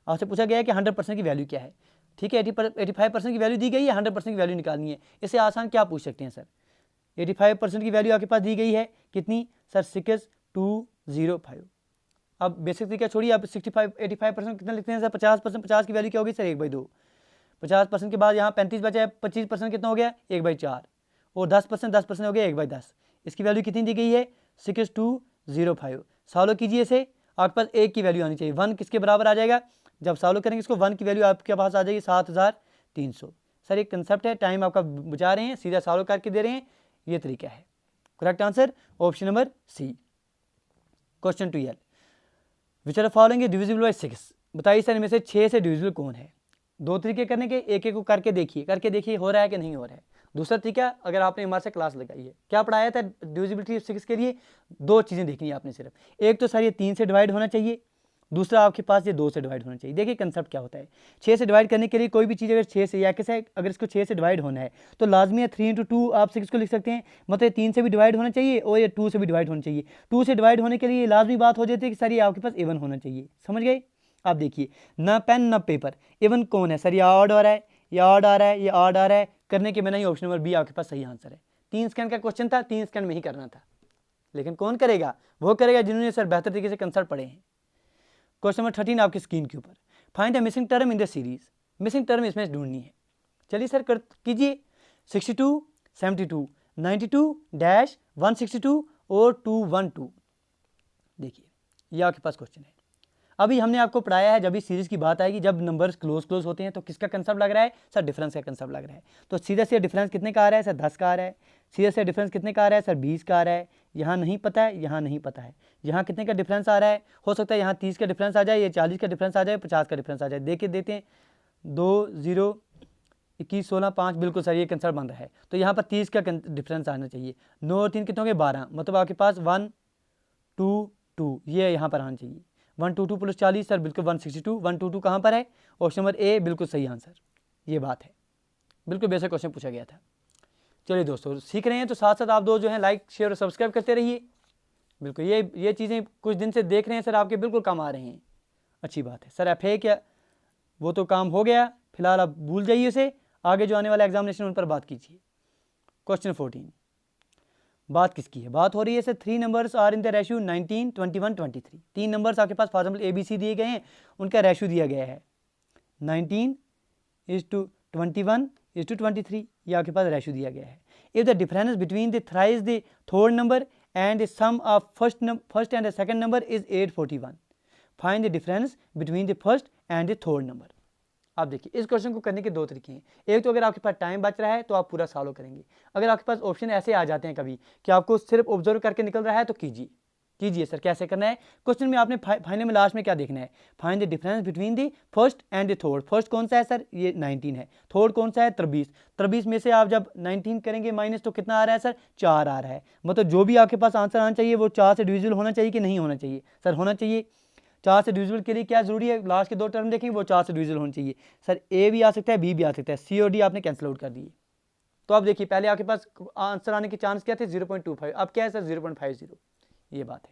आपसे पूछा गया है कि 100% की वैल्यू क्या है, ठीक है, 85% की वैल्यू दी गई है, 100% की वैल्यू निकालनी है। इससे आसान क्या पूछ सकते हैं सर, 85% की वैल्यू आपके पास दी गई है कितनी सर, 6205। अब बेसिक तरीका छोड़िए, आप 85% कितना लिखते हैं सर, 50%, 50 की वैल्यू क्या होगी सर, 1/2। 50% के बाद यहाँ 35 बचा है, 25% कितना हो गया, 1/4, और 10% हो गया 1/10। इसकी वैल्यू कितनी दी गई है, 6205। सॉल्व कीजिए इसे, आपके पास 1 की वैल्यू आनी चाहिए, 1 किसके बराबर आ जाएगा, जब सॉल्व करेंगे इसको 1 की वैल्यू आपके पास आ जाएगी 7300। सर एक कंसेप्ट है, टाइम आपका बचा रहे हैं, सीधा सॉल्व करके दे रहे हैं, ये तरीका है। Correct answer option number C. Question 12, which are following is divisible by 6। बताइए सर इनमें से 6 से डिविजिबल कौन है। 2 तरीके करने के, एक को करके देखिए हो रहा है कि नहीं हो रहा है। दूसरा तरीका, अगर आपने हमारे से क्लास लगाई है, क्या पढ़ाया था डिविजिबिलिटी 6 के लिए, 2 चीज़ें देखनी है आपने सिर्फ, एक तो सर ये 3 से डिवाइड होना चाहिए, दूसरा आपके पास ये 2 से डिवाइड होना चाहिए। देखिए कंसेप्ट क्या होता है, 6 से डिवाइड करने के लिए कोई भी चीज़ अगर 6 से या कैसे अगर इसको 6 से डिवाइड होना है तो लाजमी है 3 × 2 आप 6 को लिख सकते हैं, मतलब 3 से भी डिवाइड होना चाहिए और ये 2 से भी डिवाइड होना चाहिए। 2 से डिवाइड होने के लिए लाजमी बात हो जाती है कि सर ये आपके पास इवन होना चाहिए, समझ गए। आप देखिए ना पेन ना पेपर, इवन कौन है सर, ये ऑड आ रहा है, ये ऑड आ रहा है, ये ऑड आ रहा है, करने के बिना ही ऑप्शन नंबर बी आपके पास सही आंसर है। 3 सेकंड का क्वेश्चन था, 3 सेकंड में ही करना था, लेकिन कौन करेगा, वो करेगा जिन्होंने सर बेहतर तरीके से कंसेप्ट पढ़े हैं। क्वेश्चन नंबर 13 आपकी स्क्रीन के ऊपर, find the missing term in the series. Missing term इसमें ढूंढनी है, चलिए सर कर कीजिए। 62, 72, 92-162 और 212। देखिए ये आपके पास क्वेश्चन है। अभी हमने आपको पढ़ाया है, जब इस सीरीज की बात आएगी, जब नंबर्स क्लोज होते हैं तो किसका कंसेप्ट लग रहा है सर, डिफरेंस का कंसेप्ट लग रहा है। तो सीधा से डिफरेंस कितने का आ रहा है सर, 10 का आ रहा है। सीधा से डिफरेंस कितने का आ रहा है सर, 20 का आ रहा है। यहाँ नहीं पता है, यहाँ नहीं पता है, यहाँ कितने का डिफरेंस आ रहा है, हो सकता है यहाँ 30 का डिफरेंस आ जाए, ये 40 का डिफरेंस आ जाए, 50 का डिफरेंस आ जाए। देते हैं 2 0 21 16 5, बिल्कुल सर ये कंसेप्ट बन रहा है। तो यहाँ पर 30 का डिफरेंस आना चाहिए। 9 और 3 कितने होंगे, 12, मतलब आपके पास 1 2 2, ये यहाँ पर आना चाहिए। 122 + 40 सर बिल्कुल 162। 122 कहाँ पर है, ऑप्शन नंबर ए बिल्कुल सही आंसर, ये बात है। बिल्कुल बेसिक क्वेश्चन पूछा गया था। चलिए दोस्तों सीख रहे हैं तो साथ साथ आप दो जो हैं लाइक शेयर और सब्सक्राइब करते रहिए। बिल्कुल ये चीज़ें कुछ दिन से देख रहे हैं सर, आपके बिल्कुल काम आ रहे हैं, अच्छी बात है। सर एफ है क्या, वो तो काम हो गया, फिलहाल आप भूल जाइए उसे, आगे जो आने वाला एग्जामिनेशन उन पर बात कीजिए। क्वेश्चन 14, बात किसकी है? बात हो रही है sir 3 numbers are in the ratio 19, 21, 23। 3 numbers आपके पास फॉर एग्जाम्पल ABC दिए गए हैं, उनका रेशियो दिया गया है 19:21:23, ये आपके पास रेशियो दिया गया है। If the difference between the thrice the third number and the sum of first and the second number is 841, find the difference between the first and the third number. आप देखिए इस क्वेश्चन को करने के दो तरीके हैं। एक तो अगर आपके पास टाइम बच रहा है तो आप पूरा सॉल्व करेंगे। अगर आपके पास ऑप्शन ऐसे आ जाते हैं कभी कि आपको सिर्फ ऑब्जर्व करके निकल रहा है तो कीजिए सर। कैसे करना है? क्वेश्चन में आपने फाइनल में लास्ट में क्या देखना है? Find the difference between the first and the third. First कौन सा है सर? ये 19 है। थर्ड कौन सा है? 23। 23 में से आप जब 19 करेंगे माइनस तो कितना आ रहा है सर? 4 आ रहा है। मतलब जो भी आपके पास आंसर आना चाहिए वो 4 से डिविजिबल होना चाहिए कि नहीं होना चाहिए? सर होना चाहिए। 4 से डिविजिबल के लिए क्या जरूरी है? लास्ट के 2 टर्म देखेंगे वो 4 से डिविजिबल होनी चाहिए। सर ए भी आ सकता है, बी भी आ सकता है, सी और डी आपने कैंसिल आउट कर दिए। तो अब देखिए पहले आपके पास आंसर आने के चांस क्या थे? 0.25। अब क्या है सर? 0.50। ये बात है।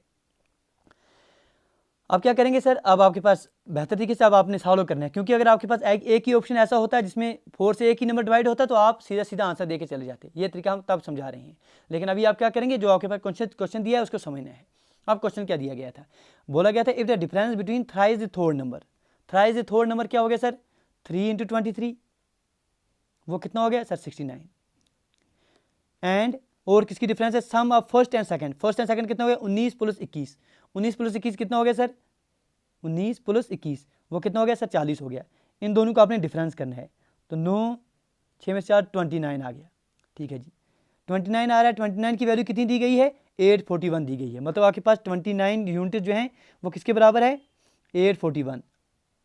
अब क्या करेंगे सर? अब आपके पास बेहतर तरीके से अब आपने सॉल्व करना है, क्योंकि अगर आपके पास एक ही ऑप्शन ऐसा होता है जिसमें 4 से एक ही नंबर डिवाइड होता है तो आप सीधा आंसर देके चले जाते। ये तरीका हम तब समझा रहे हैं। लेकिन अभी आप क्या करेंगे? जो आपके पास क्वेश्चन दिया है उसको समझना है। अब क्वेश्चन क्या दिया गया था? बोला गया था if the difference between thrice the third number. Thrice the third number क्या हो गया सर? 3 × 23, वो कितना हो गया सर? 69। एंड और किसकी डिफरेंस है? Sum of first and second. First and second कितना हो गया? 19 + 21। 19 + 21 कितना हो गया सर? 19 + 21 वो कितना हो गया सर? 40 हो गया। इन दोनों को आपने डिफरेंस करना है। तो 9 6 में 4 29 आ गया। ठीक है जी, 29 आ रहा है। 29 की वैल्यू कितनी दी गई है? 841 दी गई है। मतलब आपके पास 29 यूनिट जो हैं वो किसके बराबर है? 841।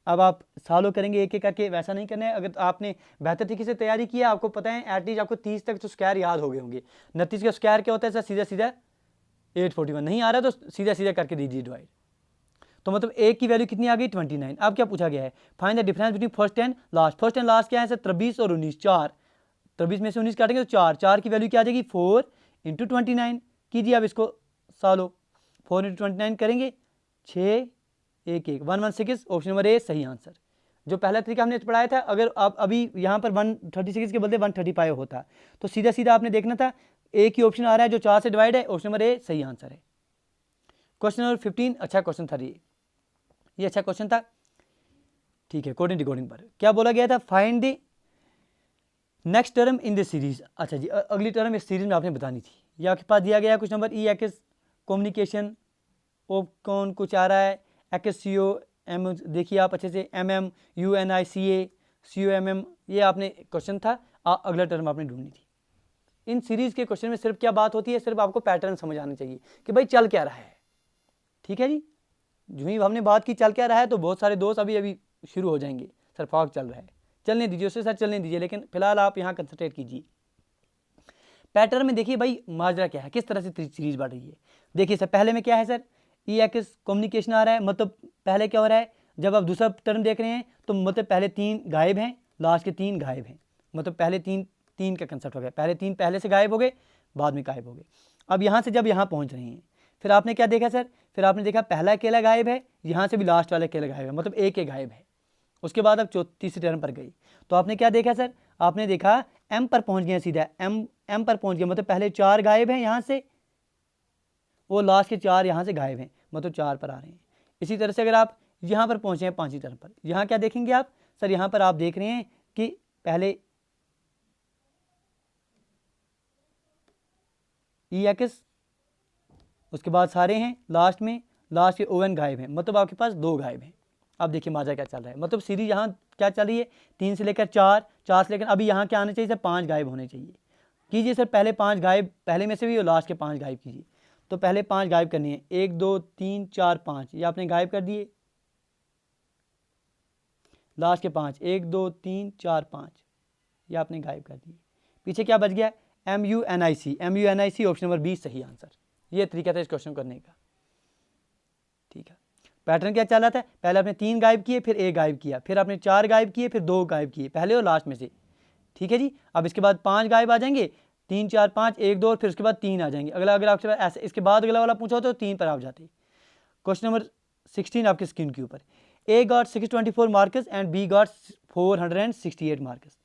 अब आप सॉल्व करेंगे एक एक करके, वैसा नहीं करना है। अगर आपने बेहतर तरीके से तैयारी की है, आपको पता है एटलीस्ट आपको 30 तक तो स्क्वायर याद हो गए होंगे। 29 का स्क्वायर क्या होता है सर? सीधा 841। नहीं आ रहा तो सीधा करके दीजिए डिवाइड। तो मतलब एक की वैल्यू कितनी आ गई? 29। अब क्या पूछा गया है? Find the difference between first and last. First and last क्या है सर? 23 और 19, 4। 23 में से 19 काटेंगे तो 4 की वैल्यू क्या आ जाएगी? 4 × 29। कीजिए अब इसको सॉल्व। 4 × 29 करेंगे 6 1 1 116। ऑप्शन नंबर ए सही आंसर। जो पहला तरीका हमने पढ़ाया था, अगर आप अभी यहाँ पर 136 के बदले 135 होता तो सीधा आपने देखना था। एक ही ऑप्शन आ रहा है जो 4 से डिवाइड है। ऑप्शन नंबर ए सही आंसर है। क्वेश्चन नंबर 15 अच्छा क्वेश्चन था ये अच्छा क्वेश्चन था। ठीक है, कोडिंग डिकोडिंग पर क्या बोला गया था? Find the next term in the series. अच्छा जी, अगली टर्म इस सीरीज में आपने बतानी थी। ये आपके पास दिया गया है कुछ नंबर EX कम्युनिकेशन, ओपकॉन कुछ आ रहा है, XCOM देखिए आप अच्छे से, MM UNICA COMM, ये आपने क्वेश्चन था। अगला टर्म आपने ढूंढनी थी। इन सीरीज के क्वेश्चन में सिर्फ क्या बात होती है? सिर्फ आपको पैटर्न समझ आना चाहिए कि भाई चल क्या रहा है। ठीक है जी, जो ही हमने बात की चल क्या रहा है तो बहुत सारे दोस्त अभी शुरू हो जाएंगे, सर फॉग चल रहा है। चलने दीजिए उसे, सर चलने दीजिए, लेकिन फिलहाल आप यहाँ कंसंट्रेट कीजिए। पैटर्न में देखिए भाई माजरा क्या है, किस तरह से सीरीज बढ़ रही है। देखिए सर पहले में क्या है सर? EX कम्युनिकेशन आ रहा है। मतलब पहले क्या हो रहा है? जब आप दूसरा टर्म देख रहे हैं तो मतलब पहले 3 गायब हैं, लास्ट के 3 गायब हैं। मतलब पहले 3 का कंसेप्ट हो गया। पहले 3 पहले से गायब हो गए, बाद में गायब हो गए। अब यहाँ से जब यहाँ पहुँच रहे हैं फिर आपने क्या देखा सर? फिर आपने देखा पहला अकेला गायब है, यहाँ से भी लास्ट वाला अकेला गायब है, मतलब एक गायब है। उसके बाद अब तीसरी टर्म पर गई तो आपने क्या देखा सर? आपने देखा M पर पहुँच गया, सीधा M पर पहुँच गया। मतलब पहले 4 गायब हैं यहाँ से, वो लास्ट के 4 यहाँ से गायब हैं, मतलब 4 पर आ रहे हैं। इसी तरह से अगर आप यहाँ पर पहुँचे हैं 5वीं टर्म पर, यहाँ क्या देखेंगे आप सर? यहाँ पर आप देख रहे हैं कि पहले EX, उसके बाद सारे हैं, लास्ट के ON गायब हैं, मतलब आपके पास 2 गायब हैं। अब देखिए माजा क्या चल रहा है। मतलब सीरीज यहाँ क्या चल रही है? 3 से लेकर 4, 4 से लेकर अभी यहाँ क्या आना चाहिए सर? 5 गायब होने चाहिए। कीजिए सर पहले 5 गायब, पहले में से भी और लास्ट के 5 गायब कीजिए। तो पहले 5 गायब करनी है, 1 2 3 4 5, ये आपने गायब कर दिए। लास्ट के 5 1 2 3 4 5, ये आपने गायब कर दिए। पीछे क्या बच गया? MUNIC ऑप्शन नंबर बी सही आंसर। ये तरीका था इस क्वेश्चन करने का। ठीक है, पैटर्न क्या चल रहा था? पहले आपने 3 गायब किए, फिर 1 गायब किया, फिर आपने 4 गायब किए, फिर 2 गायब किए, पहले और लास्ट में से। ठीक है जी, अब इसके बाद 5 गायब आ जाएंगे, 3 4 5 1 2, फिर उसके बाद 3 आ जाएंगे। अगला अगर आपके पास ऐसे इसके बाद अगला वाला पूछा तो 3 पर आप जाते। क्वेश्चन नंबर 16 आपकी स्क्रीन के ऊपर। A got 624 marks and B got 468 marks.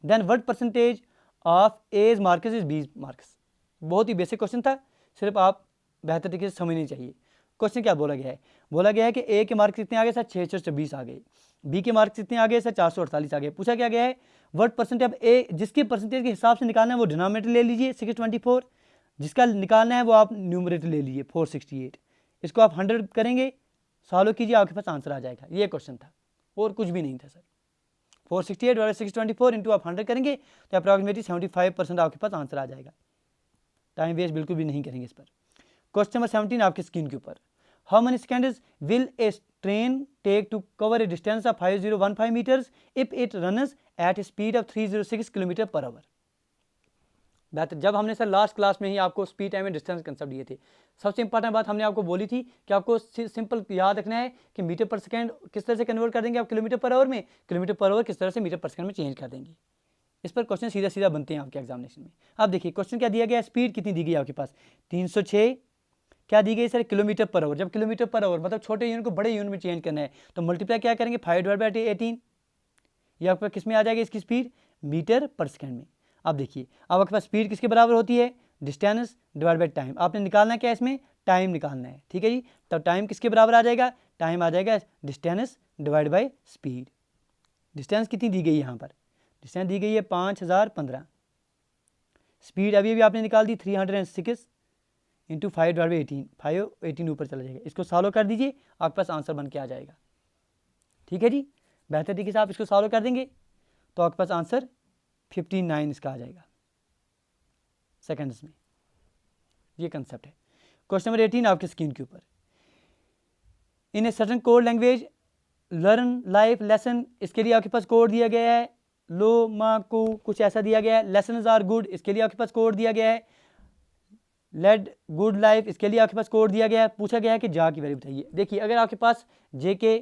Then what percentage of A's marks is B's marks? बहुत ही बेसिक क्वेश्चन था, सिर्फ आप बेहतर तरीके से समझनी चाहिए। क्वेश्चन क्या बोला गया है, बोला गया है कि ए के मार्क्स कितने आ गए सर 626 आ गए, बी के मार्क्स कितने आ गए सर 448 आ गए। पूछा क्या गया है व्हाट परसेंटेज ऑफ ए, जिसके परसेंटेज के हिसाब से निकालना है वो डिनोमिनेटर ले लीजिए 624, जिसका निकालना है वो आप न्यूमरेटर ले लीजिए 468। इसको आप 100 करेंगे, सॉल्व कीजिए, आपके पास आंसर आ जाएगा। ये क्वेश्चन था और कुछ भी नहीं था सर। 468 और 624 इंटू आप 100 करेंगे तो अप्रॉक्सीमेटली 75% आपके पास आंसर आ जाएगा। टाइम वेस्ट बिल्कुल भी नहीं करेंगे इस पर। क्वेश्चन नंबर 17 आपकी स्क्रीन के ऊपर, how many seconds will a train take to cover a distance of 5015 metres if it runs at a speed of 306 kilometre per hour. बेहतर, जब हमने सर लास्ट क्लास में ही आपको speed time and distance concept दिए थे, सबसे इंपॉर्टेंट बात हमने आपको बोली थी कि आपको सिंपल याद रखना है कि मीटर पर सेकंड किस तरह से कन्वर्ट कर देंगे आप किलोमीटर पर आवर में, किलोमीटर पर आवर किस तरह से मीटर पर सेकंड में चेंज कर देंगे। इस पर क्वेश्चन सीधा सीधा बनते हैं आपके एग्जामिनेशन में। आप देखिए क्वेश्चन क्या दिया गया, स्पीड कितनी दी गई आपके पास 306, क्या दी गई सर किलोमीटर पर आवर। जब किलोमीटर पर आवर मतलब छोटे यूनिट को बड़े यूनिट में चेंज करना है तो मल्टीप्लाई क्या करेंगे 5/18, ये आपके किस में आ जाएगी इसकी स्पीड मीटर पर सेकंड में। अब देखिए अब आपके पास स्पीड किसके बराबर होती है, डिस्टेंस डिवाइड बाई टाइम। आपने निकालना क्या है इसमें, टाइम निकालना है, ठीक है जी। तब टाइम किसके बराबर आ जाएगा, टाइम आ जाएगा distance divide by speed. Distance कितनी दी गई है यहाँ पर, डिस्टेंस दी गई है 5015, स्पीड अभी अभी आपने निकाल दी 306 इंटू 5/18, 518 ऊपर चला जाएगा। इसको सॉल्व कर दीजिए, आपके पास आंसर बन के आ जाएगा, ठीक है जी। बेहतर तरीके से आप इसको सॉल्व कर देंगे तो आपके पास आंसर 59 इसका आ जाएगा सेकंड्स में। ये कंसेप्ट है। क्वेश्चन नंबर 18 आपके स्क्रीन के ऊपर, in a certain code language learn life lesson, इसके लिए आपके पास कोड दिया गया है लो मा को, कुछ ऐसा दिया गया है। लेसन्स आर गुड, इसके लिए आपके पास कोड दिया गया है लेड गुड लाइफ, इसके लिए आपके पास कोड दिया गया है। पूछा गया है कि जा की वैल्यू बताइए। देखिए अगर आपके पास JK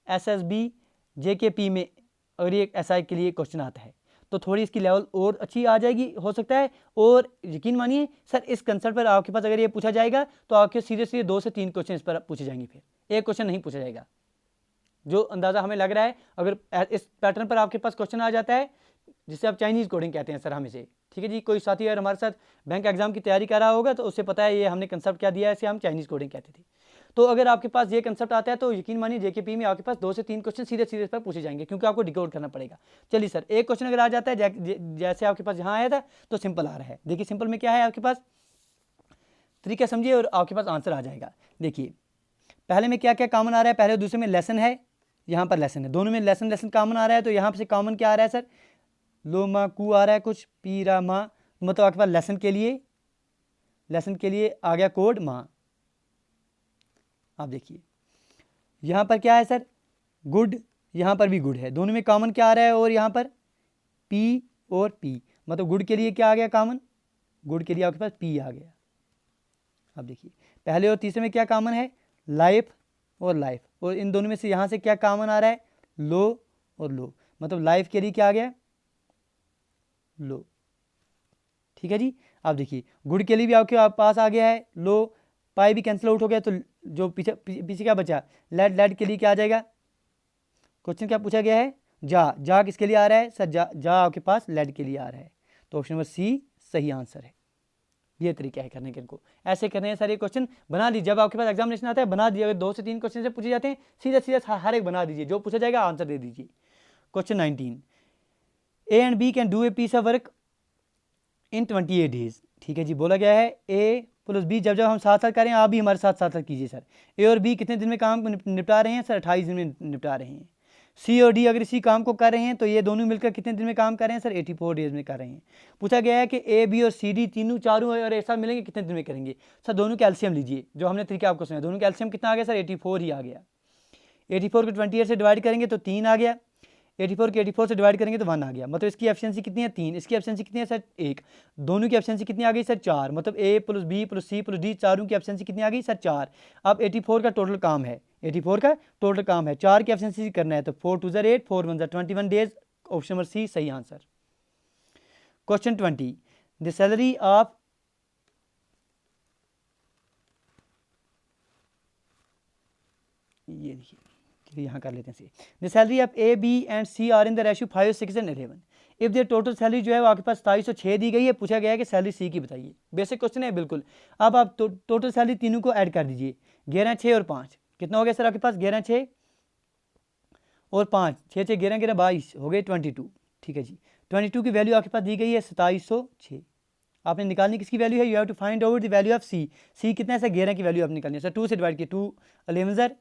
SSB JKP में अगर ये SI के लिए क्वेश्चन आता है तो थोड़ी इसकी लेवल और अच्छी आ जाएगी हो सकता है। और यकीन मानिए सर इस कंसेप्ट पर आपके पास अगर ये पूछा जाएगा तो आपके सीधे सीधे 2 से 3 क्वेश्चन इस पर पूछे जाएंगे, फिर एक क्वेश्चन नहीं पूछा जाएगा। जो अंदाज़ा हमें लग रहा है अगर इस पैटर्न पर आपके पास क्वेश्चन आ जाता है, जिसे आप चाइनीज़ कोडिंग कहते हैं सर हम इसे, ठीक है जी। कोई साथी अगर हमारे साथ बैंक एग्जाम की तैयारी कर रहा होगा तो उससे पता है ये हमने कंसेप्ट क्या दिया है, इसे हम चाइनीज़ कोडिंग कहते थे। तो अगर आपके पास ये कंसेप्ट आता है तो यकीन मानिए JKP में आपके पास 2 से 3 क्वेश्चन सीधे सीधे इस पर पूछे जाएंगे, क्योंकि आपको डिकोड करना पड़ेगा। चलिए सर एक क्वेश्चन अगर आ जाता है जैसे आपके पास यहाँ आया था तो सिंपल आ रहा है। देखिए सिंपल में क्या है आपके पास, तरीका समझिए और आपके पास आंसर आ जाएगा। देखिए पहले में क्या क्या कॉमन आ रहा है, पहले और दूसरे में लेसन है, यहाँ पर लेसन है, दोनों में लेसन लेसन कॉमन आ रहा है। तो यहाँ से कॉमन क्या आ रहा है सर, लो मा कू आ रहा है कुछ, पी रा मा, मतलब आपके पास लेसन के लिए आ गया कोड माँ। आप देखिए यहाँ पर क्या है सर गुड, यहाँ पर भी गुड है, दोनों में कॉमन क्या आ रहा है, और यहाँ पर पी और पी, मतलब गुड के लिए क्या आ गया कॉमन, गुड के लिए आपके पास पी आ गया। अब देखिए पहले और तीसरे में क्या कॉमन है, लाइफ और लाइफ, और इन दोनों में से यहाँ से क्या कॉमन आ रहा है, लो और लो, मतलब लाइफ के लिए क्या आ गया, लो, ठीक है जी। आप देखिए गुड के लिए भी आपके पास आ गया है लो, पाई भी कैंसिल आउट हो गया, तो जो पीछे क्या बचा, लेड के लिए क्या आ जाएगा। क्वेश्चन क्या पूछा गया है, जा किसके लिए आ रहा है सर, जा आपके पास लेड के लिए आ रहा है, तो ऑप्शन नंबर सी सही आंसर है। ये तरीका है करने के, इनको ऐसे करने हैं सर। ये क्वेश्चन बना लीजिए, जब आपके पास एग्जामिनेशन आता है बना दीजिए, अगर 2 से 3 क्वेश्चन से पूछे जाते हैं सीधा सीधा हर एक बना दीजिए, जो पूछा जाएगा आंसर दे दीजिए। Question 19, A and B can do a piece of work in 28 days, ठीक है जी। बोला गया है A प्लस B जब हम साथ साथ करें, आप भी हमारे साथ साथ कीजिए सर। A और B कितने दिन में काम निपटा रहे हैं सर, 28 दिन में निपटा रहे हैं। C और D अगर इसी काम को कर रहे हैं तो ये दोनों मिलकर कितने दिन में काम कर रहे हैं सर, 84 डेज में कर रहे हैं। पूछा गया है कि A B और C D तीनों चारों और एक साथ मिलेंगे कितने दिन में करेंगे सर, दोनों कैल्शियम लीजिए, जो हमने तरीका आपको सुना, दोनों कैल्शियम कितना आ गया सर, 84 ही आ गया। 84 को 28 से डिवाइड करेंगे तो 3 आ गया, 84 के 84 से डिवाइड करेंगे तो 1 आ गया, मतलब इसकी एफिशिएंसी कितनी है 3, इसकी एफिशिएंसी कितनी है सर 1, दोनों की एफिशिएंसी कितनी आ गई सर 4, मतलब A plus B plus C plus D चारों की एफिशिएंसी कितनी आ गई सर 4। अब 84 का टोटल काम है, 84 का टोटल काम है, 4 की एफिशिएंसी करना है, तो 4 2 8, 4 1 21 डेज, ऑप्शन नंबर सी सही answer. Question 20, the salary of ये देखिए यहाँ कर लेते हैं the salary of A B and C are in the ratio 5 6 and 11। If there total salary जो है वो आपके पास 2706 दी गई है, पूछा गया है कि सैलरी सी की बताइए। बेसिक क्वेश्चन है बिल्कुल। अब आप टोटल सैलरी तीनों को ऐड कर दीजिए, 11, 6 और 5 कितना हो गया सर आपके पास, 11, 6 और 5, 6, 6, 11, 11, 22 हो गए 22। ठीक है जी, 22 की वैल्यू आपके पास दी गई है 2706। आपने निकालनी किसकी वैल्यू है, you have to find out the value of C. C कितना है सर, 11 की वैल्यू आप निकालनी है सर। 2 से डिवाइड किया, 2 11 ज़र,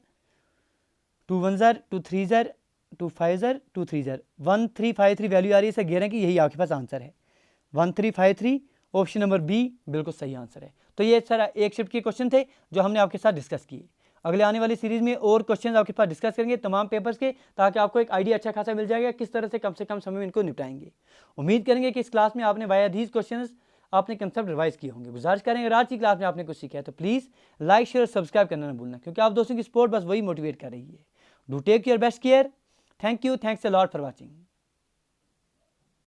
2 1 ज़र, 2 3 ज़र, 2 5 ज़र, 2 3 ज़र, 1353 वैल्यू आ रही है सर 11 की, यही आपके पास आंसर है 1353। ऑप्शन नंबर बी बिल्कुल सही आंसर है। तो ये सर एक शिफ्ट के क्वेश्चन थे जो हमने आपके साथ डिस्कस किए। अगले आने वाली सीरीज़ में और क्वेश्चन आपके पास डिस्कस करेंगे तमाम पेपर्स के, ताकि आपको एक आइडिया अच्छा खासा मिल जाएगा किस तरह से कम समय में इनको निपटाएंगे। उम्मीद करेंगे कि इस क्लास में आपने वाया दीज क्वेश्चन आपने कंसेप्ट रिवाइज किए होंगे। गुजारिश करेंगे अगर आज की क्लास में आपने कुछ सीखा है तो प्लीज़ लाइक, शेयर और सब्सक्राइब करना ना भूलना, क्योंकि आप दोस्तों की सपोर्ट बस वही मोटिवेट कर रही है। Do take your best care. Thank you, thanks a lot for watching.